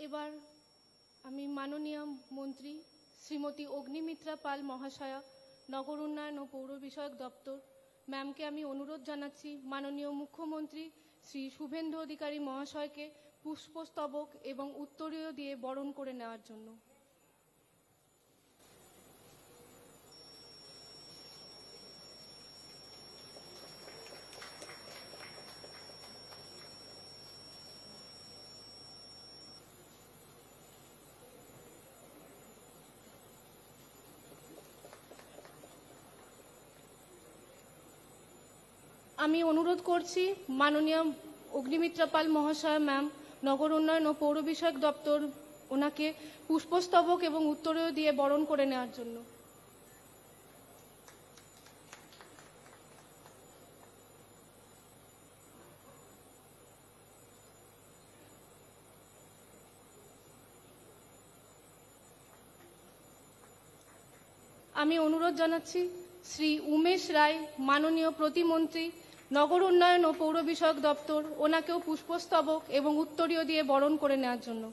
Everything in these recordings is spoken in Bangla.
এবার আমি মাননীয় মন্ত্রী শ্রীমতী অগ্নিমিত্রা পাল মহাশয়া, নগর উন্নয়ন ও পৌর বিষয়ক দপ্তর, ম্যামকে আমি অনুরোধ জানাচ্ছি মাননীয় মুখ্যমন্ত্রী শ্রী শুভেন্দু অধিকারী মহাশয়কে পুষ্পস্তবক এবং উত্তরীয় দিয়ে বরণ করে নেওয়ার জন্য। আমি অনুরোধ করছি মাননীয় অগ্নিমিত্রা পাল মহাশয় ম্যাম, নগর উন্নয়ন ও পৌর বিষয়ক দপ্তর, ওনাকে পুষ্পস্তবক এবং উত্তরীয় দিয়ে বরণ করে নেওয়ার জন্য। আমি অনুরোধ জানাচ্ছি শ্রী উমেশ রায়, মাননীয় প্রতিমন্ত্রী, নগর উন্নয়ন ও পৌর বিষয়ক দপ্তর, ওনাকেও পুষ্পস্তবক এবং উত্তরীয় দিয়ে বরণ করে নেওয়ার জন্য।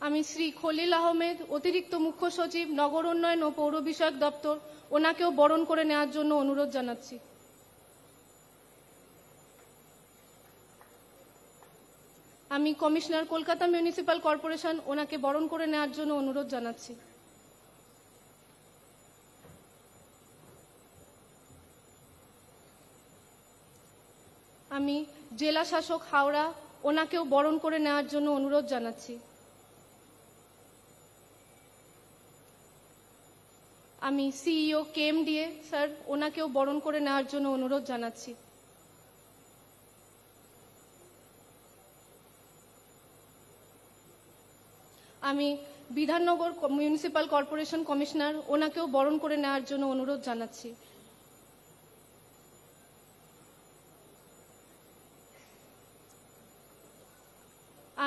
আমি শ্রী খলিল আহমেদ, অতিরিক্ত মুখ্য সচিব, নগর উন্নয়ন ও পৌর বিষয়ক দপ্তর, ওনাকেও বরণ করে নেওয়ার জন্য অনুরোধ জানাচ্ছি। আমি কমিশনার, কলকাতা মিউনিসিপ্যাল কর্পোরেশন, ওনাকে বরণ করে নেওয়ার জন্য অনুরোধ জানাচ্ছি। আমি জেলা শাসক হাওড়া, ওনাকেও বরণ করে নেওয়ার জন্য অনুরোধ জানাচ্ছি। আমি সিইও কেএমডিএ স্যার, ওনাকেও বরণ করে নেওয়ার জন্য অনুরোধ জানাচ্ছি। আমি বিধাননগর মিউনিসিপ্যাল কর্পোরেশন কমিশনার, ওনাকেও বরণ করে নেওয়ার জন্য অনুরোধ জানাচ্ছি।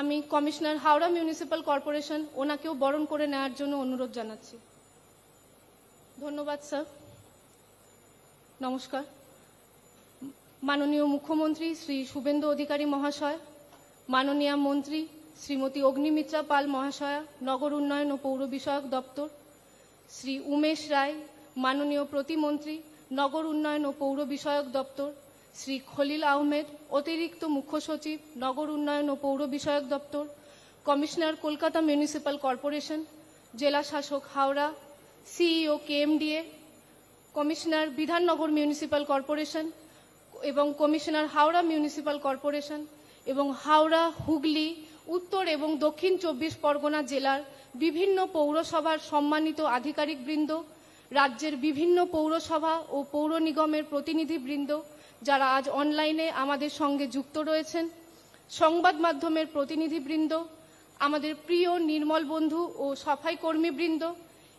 আমি কমিশনার হাওড়া মিউনিসিপ্যাল কর্পোরেশন, ওনাকেও বরণ করে নেওয়ার জন্য অনুরোধ জানাচ্ছি। ধন্যবাদ স্যার। নমস্কার। মাননীয় মুখ্যমন্ত্রী শ্রী শুভেন্দু অধিকারী মহাশয়, মাননীয় মন্ত্রী শ্রীমতী অগ্নিমিত্রা পাল মহাশয়া, নগর উন্নয়ন ও পৌর বিষয়ক দপ্তর, শ্রী উমেশ রায়, মাননীয় প্রতিমন্ত্রী, নগর উন্নয়ন ও পৌর বিষয়ক দপ্তর, শ্রী খলিল আহমেদ, অতিরিক্ত মুখ্য সচিব, নগর উন্নয়ন ও পৌর বিষয়ক দপ্তর, কমিশনার, কলকাতা মিউনিসিপ্যাল কর্পোরেশন, জেলা শাসক Howrah, CEO KMDA, commissioner, Bidhannagar municipal corporation এবং কমিশনার হাওড়া মিউনিসিপ্যাল কর্পোরেশন এবং হাওড়া, হুগলি, উত্তর এবং দক্ষিণ 24 পরগনা জেলার বিভিন্ন পৌরসভার সম্মানিত আধিকারিকবৃন্দ, রাজ্যের বিভিন্ন পৌরসভা ও পৌর নিগমের প্রতিনিধিবৃন্দ যারা আজ অনলাইনে আমাদের সঙ্গে যুক্ত রয়েছেন, সংবাদ মাধ্যমের প্রতিনিধিবৃন্দ, আমাদের প্রিয় নির্মল বন্ধু ও সাফাই কর্মীবৃন্দ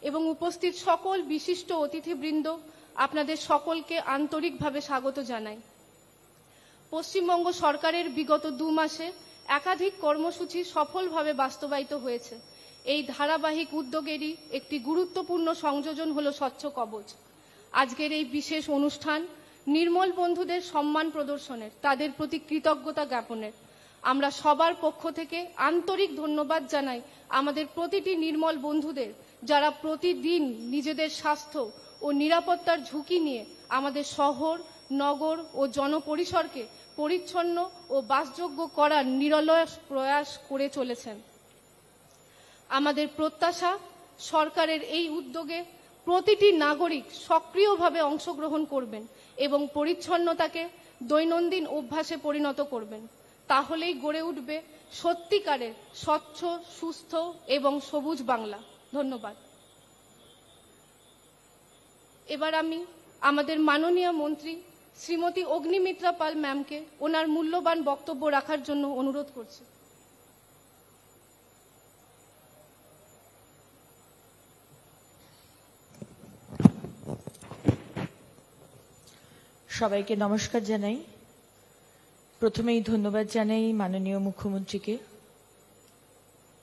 এবং উপস্থিত সকল বিশিষ্ট অতিথিবৃন্দ, আপনাদের সকলকে আন্তরিকভাবে স্বাগত জানাই। পশ্চিমবঙ্গ সরকারের বিগত 2 মাসে একাধিক কর্মসূচি সফলভাবে বাস্তবায়িত হয়েছে। এই ধারাবাহিক উদ্যোগেরই একটি গুরুত্বপূর্ণ সংযোজন হলো স্বচ্ছ কবচ। আজকের এই বিশেষ অনুষ্ঠান নির্মল বন্ধুদের সম্মান প্রদর্শনের, তাদের প্রতি কৃতজ্ঞতা জ্ঞাপনের। আমরা সবার পক্ষ থেকে আন্তরিক ধন্যবাদ জানাই আমাদের প্রতিটি নির্মল বন্ধুদের, যারা প্রতিদিন নিজেদের স্বাস্থ্য ও নিরাপত্তার ঝুঁকি নিয়ে আমাদের শহর, নগর ও জনপরিসরকে পরিচ্ছন্ন ও বাসযোগ্য করার নিরলস প্রয়াস করে চলেছেন। আমাদের প্রত্যাশা, সরকারের এই উদ্যোগে প্রতিটি নাগরিক সক্রিয়ভাবে অংশগ্রহণ করবেন এবং পরিচ্ছন্নতাকে দৈনন্দিন অভ্যাসে পরিণত করবেন। তাহলেই গড়ে উঠবে সত্যিকারের স্বচ্ছ, সুস্থ এবং সবুজ বাংলা। ধন্যবাদ। এবার আমি আমাদের মাননীয় মন্ত্রী শ্রীমতী অগ্নিমিত্রা পাল ম্যামকে ওনার মূল্যবান বক্তব্য রাখার জন্য অনুরোধ করছি। সবাইকে নমস্কার জানাই। প্রথমেই ধন্যবাদ জানাই মাননীয় মুখ্যমন্ত্রীকে,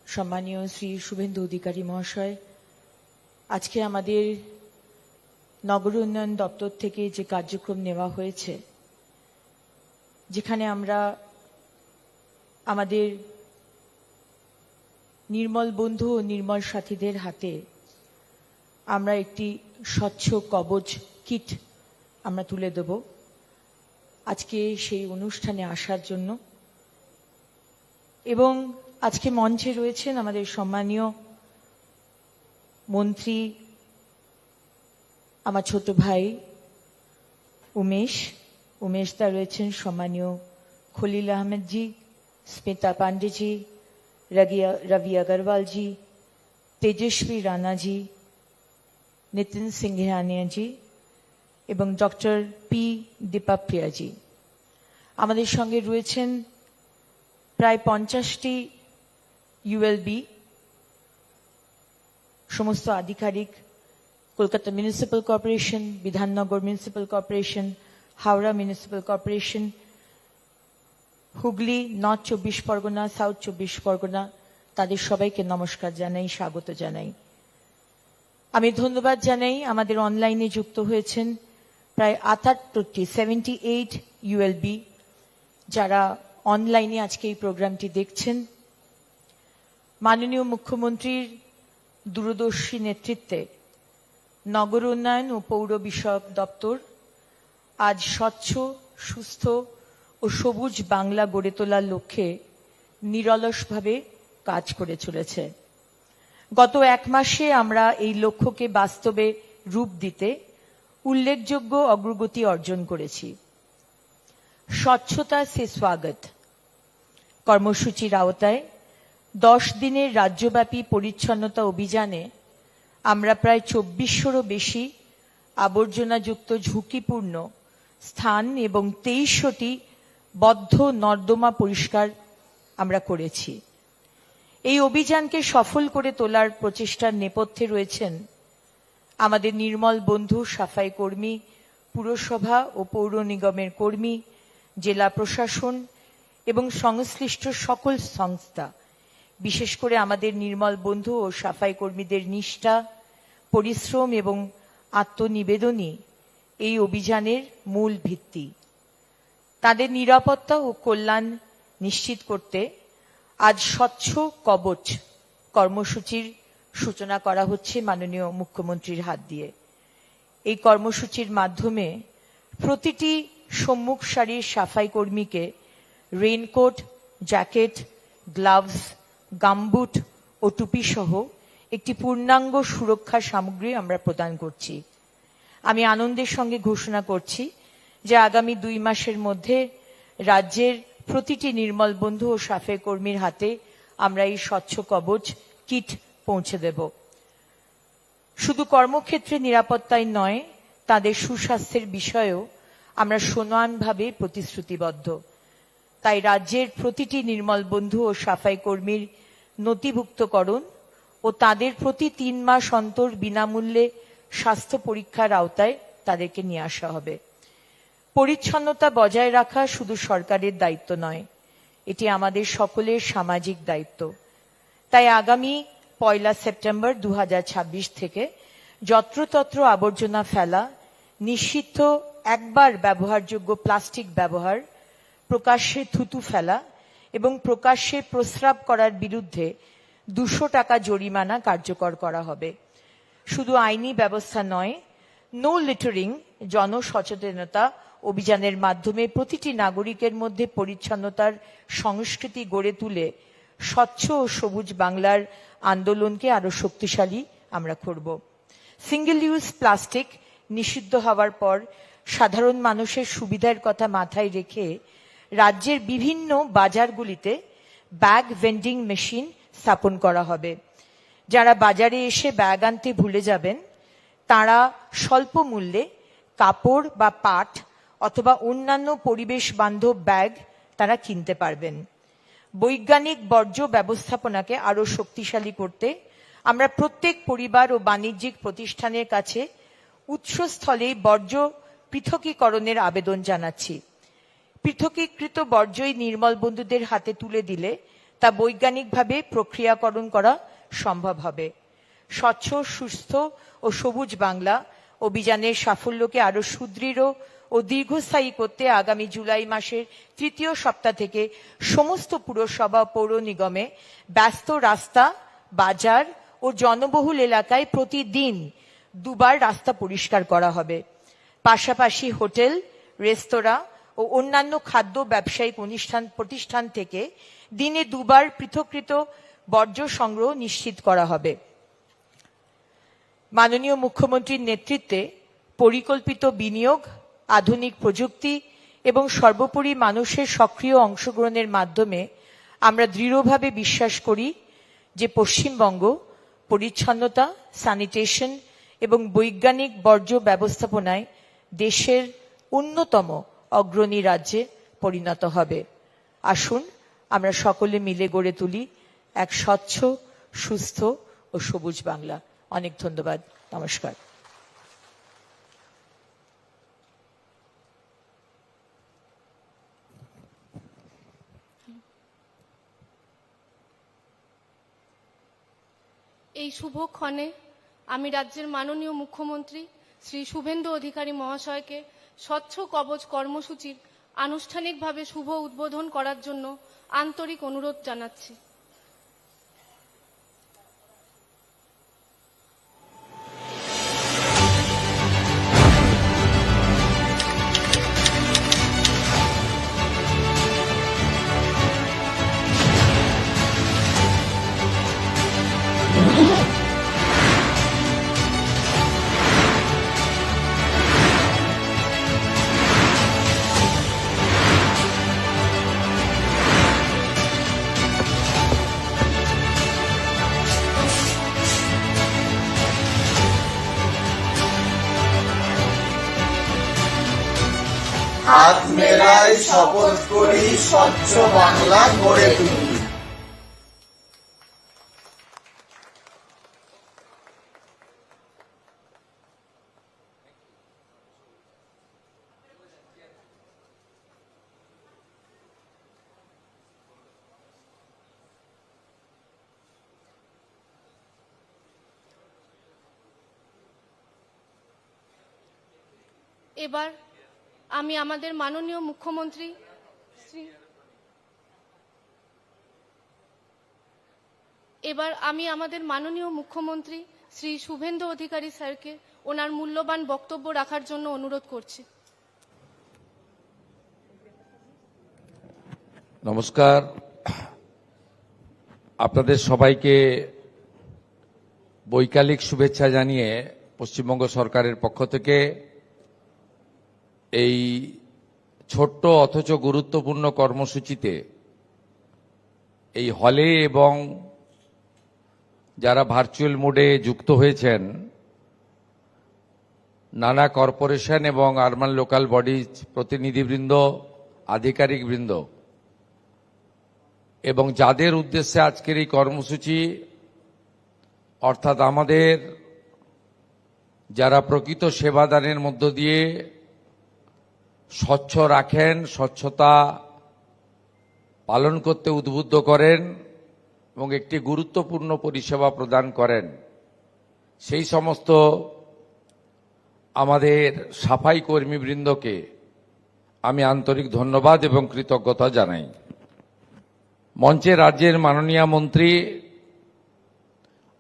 সম্মানীয় শ্রী শুভেন্দু অধিকারী মহাশয়। আজকে আমাদের নগর উন্নয়ন দপ্তর থেকে যে কার্যক্রম নেওয়া হয়েছে, যেখানে আমরা আমাদের নির্মল বন্ধু ও নির্মল সাথীদের হাতে আমরা একটি স্বচ্ছ কবচ কিট আমরা তুলে দেব আজকে সেই অনুষ্ঠানে আসার জন্য। এবং আজকে মঞ্চে রয়েছেন আমাদের সম্মানীয় মন্ত্রী, আমার ছোট ভাই উমেশ দা রয়েছেন, সম্মানীয় খলিল আহমেদ জি, স্মিতা পান্ডে জি, রবি अग्रवाल जी, তেজস্বী রানা জি, নিতিন সিংহানিয়া জি এবং ডক্টর পি দীপাপ্রিয়া জি। আমাদের সঙ্গে রয়েছেন প্রায় 50টি ইউএলবি সমস্ত আধিকারিক, Kolkata municipal corporation, Bidhannagar municipal corporation, Howrah municipal corporation, Hooghly, north 24 Pargana, south 24 Pargana, তাদের সবাইকে নমস্কার জানাই, স্বাগত জানাই। আমি ধন্যবাদ জানাই আমাদের অনলাইনে যুক্ত হয়েছেন প্রায় 78টি 78 ইউএলবি, যারা অনলাইনে আজকে এই প্রোগ্রামটি দেখছেন। মাননীয় মুখ্যমন্ত্রীর দূরদর্শী নেতৃত্বে নগর উন্নয়ন ও পৌর বিষয়ক দপ্তর আজ স্বচ্ছ, সুস্থ ও সবুজ বাংলা গড়ে তোলার লক্ষ্যে নিরলসভাবে কাজ করে চলেছে। গত 1 মাসে আমরা এই লক্ষ্যকে বাস্তবে রূপ দিতে উল্লেখযোগ্য অগ্রগতি অর্জন করেছি। স্বচ্ছতা সে স্বাগত কর্মসূচির আওতায় 10 দিনের রাজ্যব্যাপী পরিচ্ছন্নতা অভিযানে আমরা প্রায় 2400-রও বেশি আবর্জনাযুক্ত ঝুঁকিপূর্ণ স্থান এবং 2300টি বদ্ধ নর্দমা পরিষ্কার আমরা করেছি। এই অভিযানকে সফল করে তোলার প্রচেষ্টার নেপথ্যে রয়েছেন আমাদের নির্মল বন্ধু সাফাই কর্মী, পুরসভা ও পৌর নিগমের কর্মী, জেলা প্রশাসন এবং সংশ্লিষ্ট সকল সংস্থা। বিশেষ করে আমাদের নির্মল বন্ধু ও সাফাই কর্মীদের নিষ্ঠা, পরিশ্রম এবং আত্মনিবেদনই এই অভিযানের মূল ভিত্তি। তাদের নিরাপত্তা ও কল্যাণ নিশ্চিত করতে আজ স্বচ্ছ কবচ কর্মসূচির সূচনা করা হচ্ছে মাননীয় মুখ্যমন্ত্রীর হাত দিয়ে। এই কর্মসূচির মাধ্যমে প্রতিটি সম্মুখ সারির সাফাই কর্মীকে রেইনকোট, জ্যাকেট, গ্লাভস, গামবুট ও টুপি সহ একটি পূর্ণাঙ্গ সুরক্ষা সামগ্রী আমরা প্রদান করছি। আমি আনন্দের সঙ্গে ঘোষণা করছি যে আগামী 2 মাসের মধ্যে রাজ্যের প্রতিটি নির্মল বন্ধু ও সাফাই কর্মীর হাতে আমরা এই স্বচ্ছ কবচ কিট পৌঁছে দেব। শুধু কর্মক্ষেত্রে নিরাপত্তাই নয়, তাদের সুস্বাস্থ্যের বিষয়েও আমরা সমানভাবে প্রতিশ্রুতিবদ্ধ। তাই রাজ্যের প্রতিটি নির্মল বন্ধু ও সাফাই কর্মীর নথিভুক্তকরণ ও তাদের প্রতি 3 মাস অন্তর বিনামূল্যে স্বাস্থ্য পরীক্ষার আওতায় তাদেরকে নিয়ে আসা হবে। পরিচ্ছন্নতা বজায় রাখা শুধু সরকারের দায়িত্ব নয়, এটি আমাদের সকলের সামাজিক দায়িত্ব। তাই আগামী 1 সেপ্টেম্বর 2026 থেকে যত্রতত্র আবর্জনা ফেলা, নিষিদ্ধ একবার ব্যবহারযোগ্য প্লাস্টিক ব্যবহার, প্রকাশ্যে থুতু ফেলা এবং প্রকাশ্যে প্রস্রাব করার বিরুদ্ধে 200 টাকা জরিমানা কার্যকর করা হবে। শুধু আইনি ব্যবস্থা নয়, নো লিটারিং জনসচেতনতা অভিযানের মাধ্যমে প্রতিটি নাগরিকের মধ্যে পরিচ্ছন্নতার সংস্কৃতি গড়ে তুলে স্বচ্ছ ও সবুজ বাংলার আন্দোলনকে আরো শক্তিশালী আমরা করব। সিঙ্গেল ইউজ প্লাস্টিক নিষিদ্ধ হওয়ার পর সাধারণ মানুষের সুবিধার কথা মাথায় রেখে রাজ্যের বিভিন্ন বাজারগুলিতে ব্যাগ ভেন্ডিং মেশিন স্থাপন করা হবে। যারা বাজারে এসে ব্যাগ আনতে ভুলে যাবেন তারা স্বল্প মূল্যে কাপড় বা পাট অথবা অন্যান্য পরিবেশ বান্ধব ব্যাগ তারা কিনতে পারবেন। বৈজ্ঞানিক বর্জ্য ব্যবস্থাপনাকে আরো শক্তিশালী করতে আমরা প্রত্যেক পরিবার ও বাণিজ্যিক প্রতিষ্ঠানের কাছে উৎসস্থলেই বর্জ্য পৃথকীকরণের আবেদন জানাচ্ছি। পৃথকীকৃত বর্জ্যই নির্মল বন্ধুদের হাতে তুলে দিলে তা বৈজ্ঞানিকভাবে প্রক্রিয়াকরণ করা সম্ভব হবে। স্বচ্ছ, সুস্থ ও সবুজ বাংলা অভিযানের সাফল্যকে আরো সুদৃঢ় ও দীর্ঘস্থায়ী করতে আগামী জুলাই মাসের 3য় সপ্তাহ থেকে সমস্ত পুরসভা ও পৌর নিগমে ব্যস্ত রাস্তা, বাজার ও জনবহুল এলাকায় প্রতিদিন 2 বার রাস্তা পরিষ্কার করা হবে। পাশাপাশি হোটেল, রেস্তোরাঁ ও অন্যান্য খাদ্য ব্যবসায়িক প্রতিষ্ঠান থেকে দিনে 2 বার পৃথককৃত বর্জ্য সংগ্রহ নিশ্চিত করা হবে। মাননীয় মুখ্যমন্ত্রীর নেতৃত্বে পরিকল্পিত বিনিয়োগ, আধুনিক প্রযুক্তি এবং সর্বোপরি মানুষের সক্রিয় অংশগ্রহণের মাধ্যমে আমরা দৃঢ়ভাবে বিশ্বাস করি যে পশ্চিমবঙ্গ পরিচ্ছন্নতা, স্যানিটেশন এবং বৈজ্ঞানিক বর্জ্য ব্যবস্থাপনায় দেশের অন্যতম অগ্রণী রাজ্যে পরিণত হবে। আসুন আমরা সকলে মিলে গড়ে তুলি এক স্বচ্ছ, সুস্থ ও সবুজ বাংলা। অনেক ধন্যবাদ। নমস্কার। এই শুভক্ষণে আমি রাজ্যের মাননীয় মুখ্যমন্ত্রী শ্রী শুভেন্দু অধিকারী মহাশয়কে স্বচ্ছ কবচ কর্মসূচির আনুষ্ঠানিকভাবে শুভ উদ্বোধন করার জন্য আন্তরিক অনুরোধ জানাচ্ছি। হাত মেলায় শপথ করি স্বচ্ছ বাংলা গড়ে তুলি। এবার আমি আমাদের মাননীয় মুখ্যমন্ত্রী শ্রী শুভেন্দু অধিকারী স্যারকে ওনার মূল্যবান বক্তব্য রাখার জন্য অনুরোধ করছি। নমস্কার, আপনাদের সবাইকে বৈকালিক শুভেচ্ছা জানিয়ে পশ্চিমবঙ্গ সরকারের পক্ষ থেকে এই ছোট্ট অথচ গুরুত্বপূর্ণ কর্মসূচিতে এই হলে এবং যারা ভার্চুয়াল মোডে যুক্ত হয়েছেন নানা কর্পোরেশন এবং আরবান লোকাল বডিজ প্রতিনিধিবৃন্দ, আধিকারিকবৃন্দ এবং যাদের উদ্দেশ্যে আজকের এই কর্মসূচি, অর্থাৎ আমাদের যারা প্রকৃত সেবাদানের মধ্য দিয়ে স্বচ্ছ রাখেন, স্বচ্ছতা পালন করতে উদ্বুদ্ধ করেন, এবং একটি গুরুত্বপূর্ণ পরিষেবা প্রদান করেন সেই সমস্ত আমাদের সাফাই কর্মীবৃন্দকে আমি আন্তরিক ধন্যবাদ এবং কৃতজ্ঞতা জানাই। মঞ্চে রাজ্যের মাননীয় মন্ত্রী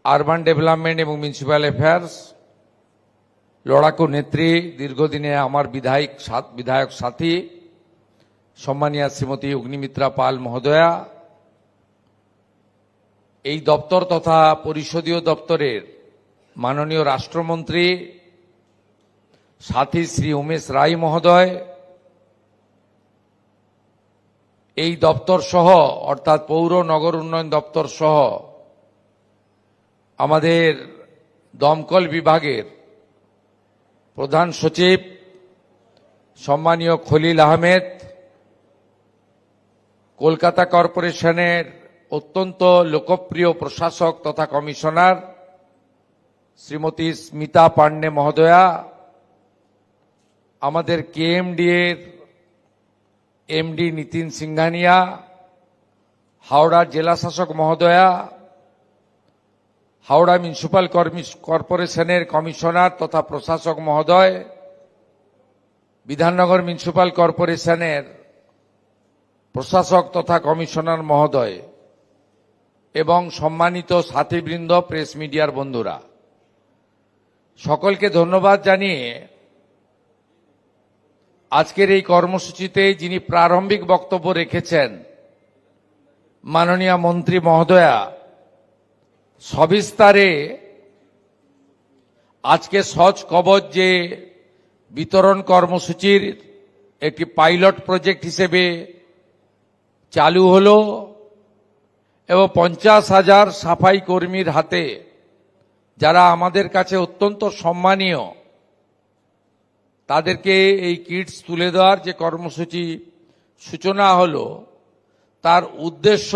আরবান ডেভেলপমেন্ট এবং মিউনিসিপ্যাল অ্যাফেয়ার্স, লড়াকু নেত্রী, দীর্ঘদিনে আমার বিধায়ক সাথী সম্মানীয়া শ্রীমতী অগ্নিমিত্রা পাল মহোদয়া, এই দপ্তর তথা পরিষদীয় দপ্তরের মাননীয় রাষ্ট্রমন্ত্রী সাথী শ্রী উমেশ রায় মহোদয়, এই দপ্তর সহ অর্থাৎ পৌর নগর উন্নয়ন দপ্তর সহ আমাদের দমকল বিভাগের প্রধান সচিব সম্মানীয় খলিল আহমেদ, কলকাতা কর্পোরেশনের অত্যন্ত লোকপ্রিয় প্রশাসক তথা কমিশনার শ্রীমতী স্মিতা পান্ডে মহোদয়া, আমাদের কেএমডি এর এমডি নিতিন সিংঘানিয়া, হাওড়ার জেলা শাসক মহোদয়া, হাওড়া মিউনিসিপ্যাল কর্পোরেশনের কমিশনার তথা প্রশাসক মহোদয়, বিধাননগর মিউনিসিপ্যাল কর্পোরেশনের প্রশাসক তথা কমিশনার মহোদয় এবং সম্মানিত সাথীবৃন্দ, প্রেস মিডিয়ার বন্ধুরা, সকলকে ধন্যবাদ জানিয়ে আজকের এই কর্মসূচিতে যিনি প্রারম্ভিক বক্তব্য রেখেছেন মাননীয় মন্ত্রী মহোদয়া, সবিস্তারে আজকে সজ কবচ যে বিতরণ কর্মসূচির একটি পাইলট প্রজেক্ট হিসেবে চালু হলো এবং 50,000 সাফাই কর্মীর হাতে, যারা আমাদের কাছে অত্যন্ত সম্মানীয়, তাদেরকে এই কিটস তুলে দেওয়ার যে কর্মসূচি সূচনা হলো, তার উদ্দেশ্য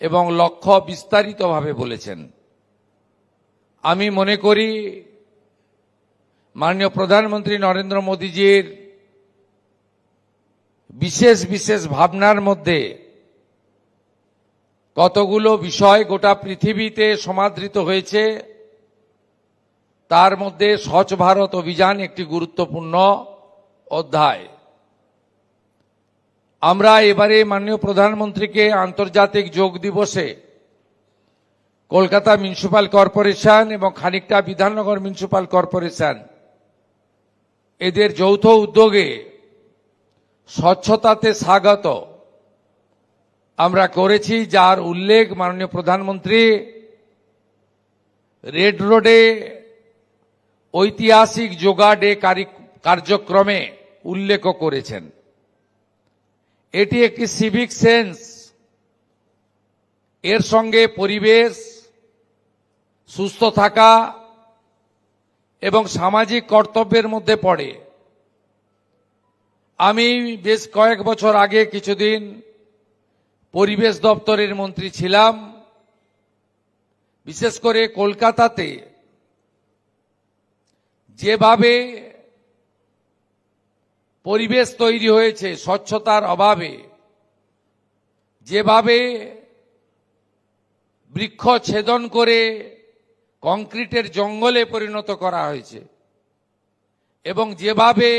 এবং লক্ষ্য বিস্তারিতভাবে বলেছেন। আমি মনে করি মাননীয় প্রধানমন্ত্রী নরেন্দ্র মোদীজির বিশেষ বিশেষ ভাবনার মধ্যে কতগুলো বিষয় গোটা পৃথিবীতে সমাদৃত হয়েছে, তার মধ্যে স্বচ্ছ ভারত অভিযান একটি গুরুত্বপূর্ণ অধ্যায়। আমরা এবারে মাননীয় প্রধানমন্ত্রীকে আন্তর্জাতিক যোগ দিবসে কলকাতা মিউনিসিপ্যাল কর্পোরেশন এবং খানিকটা বিধাননগর মিউনিসিপ্যাল কর্পোরেশন এদের যৌথ উদ্যোগে স্বচ্ছতাতে স্বাগত আমরা করেছি, যার উল্লেখ মাননীয় প্রধানমন্ত্রী রেড রোডে ঐতিহাসিক যোগা ডে কার্যক্রমে উল্লেখ করেছেন। এটি একটি সিভিক সেন্স, এর সঙ্গে পরিবেশ, সুস্থ থাকা এবং সামাজিক কর্তব্যের মধ্যে পড়ে। আমি বেশ কয়েক বছর আগে কিছুদিন পরিবেশ দপ্তরের মন্ত্রী ছিলাম। বিশেষ করে কলকাতাতে যেভাবে পরিবেশ তৈরি হয়েছে স্বচ্ছতার অভাবে, যেভাবে বৃক্ষ ছেদন করে কংক্রিটের জঙ্গলে পরিণত করা হয়েছে এবং যেভাবে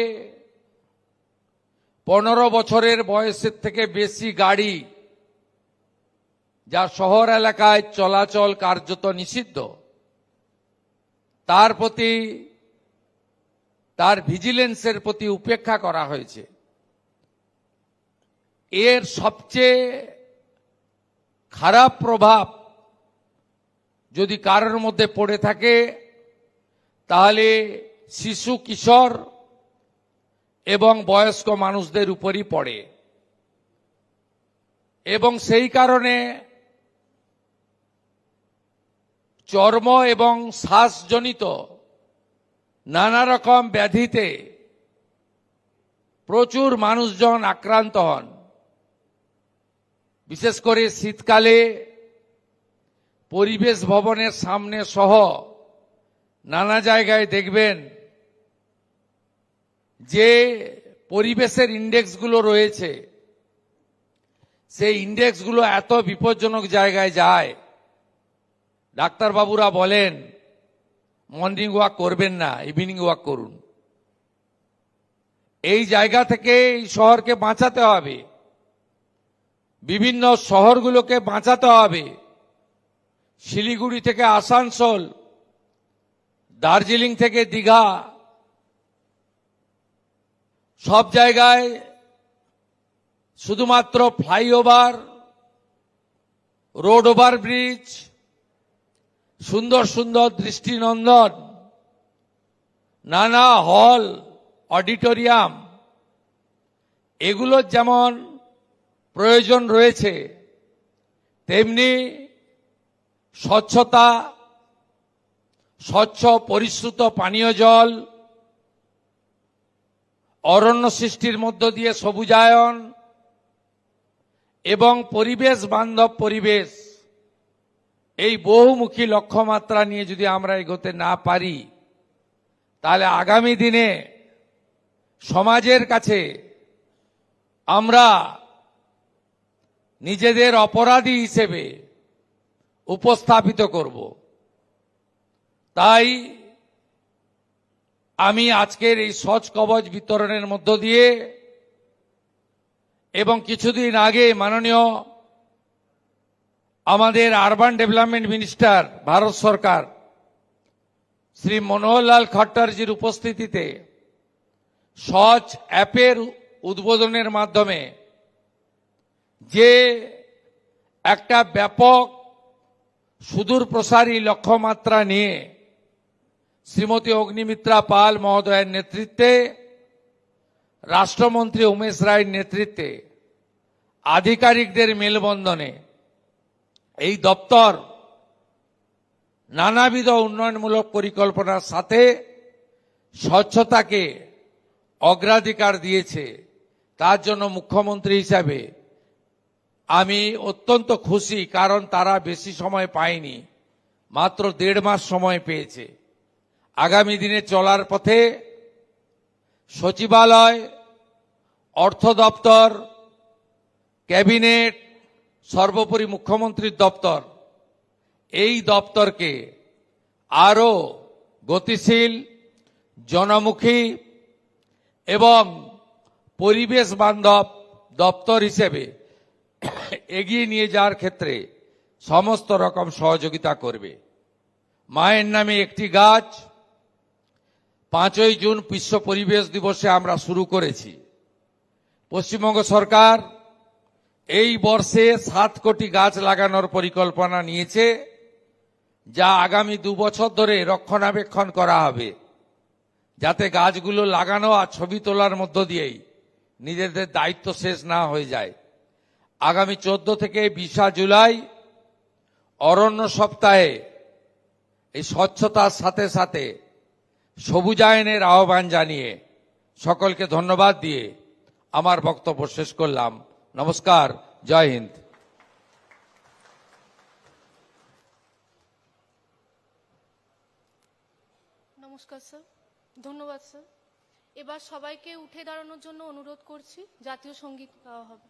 15 বছরের বয়সের থেকে বেশি গাড়ি, যা শহর এলাকায় চলাচল কার্যত নিষিদ্ধ, তার প্রতি, তার ভিজিলেন্সের প্রতি উপেক্ষা করা হয়েছে। এর সবচেয়ে খারাপ প্রভাব যদি কারোর মধ্যে পড়ে থাকে তাহলে শিশু, কিশোর এবং বয়স্ক মানুষদের উপরই পড়ে। এবং সেই কারণে চর্ম এবং শ্বাসজনিত নানা রকম ব্যাধিতে প্রচুর মানুষজন আক্রান্ত হন। বিশেষ করে শীতকালে পরিবেশ ভবনের সামনে সহ নানা জায়গায় দেখবেন যে পরিবেশের ইন্ডেক্সগুলো রয়েছে, সেই ইন্ডেক্সগুলো এত বিপজ্জনক জায়গায় যায়, ডাক্তারবাবুরা বলেন মর্নিং ওয়াক করবেন না, ইভিনিং ওয়াক করুন। এই জায়গা থেকে এই শহরকে বাঁচাতে হবে, বিভিন্ন শহরগুলোকে বাঁচাতে হবে। শিলিগুড়ি থেকে আসানসোল, দার্জিলিং থেকে দীঘা, সব জায়গায় শুধুমাত্র ফ্লাইওভার, রোড ওভারব্রিজ, সুন্দর সুন্দর দৃষ্টিনন্দন নানা হল, অডিটোরিয়াম, এগুলোর যেমন প্রয়োজন রয়েছে, তেমনি স্বচ্ছতা, স্বচ্ছ পরিশ্রুত পানীয় জল, অরণ্য সৃষ্টির মধ্য দিয়ে সবুজায়ন এবং পরিবেশ বান্ধব পরিবেশ, এই বহুমুখী লক্ষ্যমাত্রা নিয়ে যদি আমরা এগোতে না পারি, তাহলে আগামী দিনে সমাজের কাছে আমরা নিজেদের অপরাধী হিসেবে উপস্থাপিত করব। তাই আমি আজকের এই স্বচ্ছ কবচ বিতরণের মধ্য দিয়ে এবং কিছুদিন আগে মাননীয় আমাদের আরবান ডেভেলপমেন্ট মিনিস্টার ভারত সরকার শ্রী মনোহরলাল খট্টরজির উপস্থিতিতে স্বচ্ছ অ্যাপের উদ্বোধনের মাধ্যমে যে একটা ব্যাপক সুদূর প্রসারী লক্ষ্যমাত্রা নিয়ে শ্রীমতী অগ্নিমিত্রা পাল মহোদয়ের নেতৃত্বে, রাষ্ট্রমন্ত্রী উমেশ রায়ের নেতৃত্বে, আধিকারিকদের মেলবন্ধনে এই দপ্তর নানাবিধ উন্নয়নমূলক পরিকল্পনার সাথে স্বচ্ছতাকে অগ্রাধিকার দিয়েছে। তার জন্য মুখ্যমন্ত্রী হিসাবে আমি অত্যন্ত খুশি, কারণ তারা বেশি সময় পায়নি, মাত্র 1.5 মাস সময় পেয়েছে। আগামী দিনে চলার পথে সচিবালয়, অর্থ দপ্তর, ক্যাবিনেট, সর্বোপরি মুখ্যমন্ত্রীর দপ্তর, এই দপ্তরকে আরো গতিশীল, জনমুখী এবং পরিবেশ বান্ধব দপ্তর হিসেবে এগিয়ে নিয়ে যাওয়ার ক্ষেত্রে সমস্ত রকম সহযোগিতা করবে। মায়ের নামে একটি গাছ 5ই জুন বিশ্ব পরিবেশ দিবসে আমরা শুরু করেছি। পশ্চিমবঙ্গ সরকার এই বর্ষে 7 কোটি গাছ লাগানোর পরিকল্পনা নিয়েছে, যা আগামী 2 বছর ধরে রক্ষণাবেক্ষণ করা হবে, যাতে গাছগুলো লাগানো আর ছবি তোলার মধ্য দিয়েই নিজেদের দায়িত্ব শেষ না হয়ে যায়। আগামী 14 থেকে 20 জুলাই অরণ্য সপ্তাহে এই স্বচ্ছতার সাথে সাথে সবুজায়নের আহ্বান জানিয়ে সকলকে ধন্যবাদ দিয়ে আমার বক্তব্য শেষ করলাম। নমস্কার, জয় হিন্দ। নমস্কার স্যার, ধন্যবাদ স্যার। এবার সবাইকে উঠে দাঁড়ানোর জন্য অনুরোধ করছি, জাতীয় সঙ্গীত গাওয়া হবে।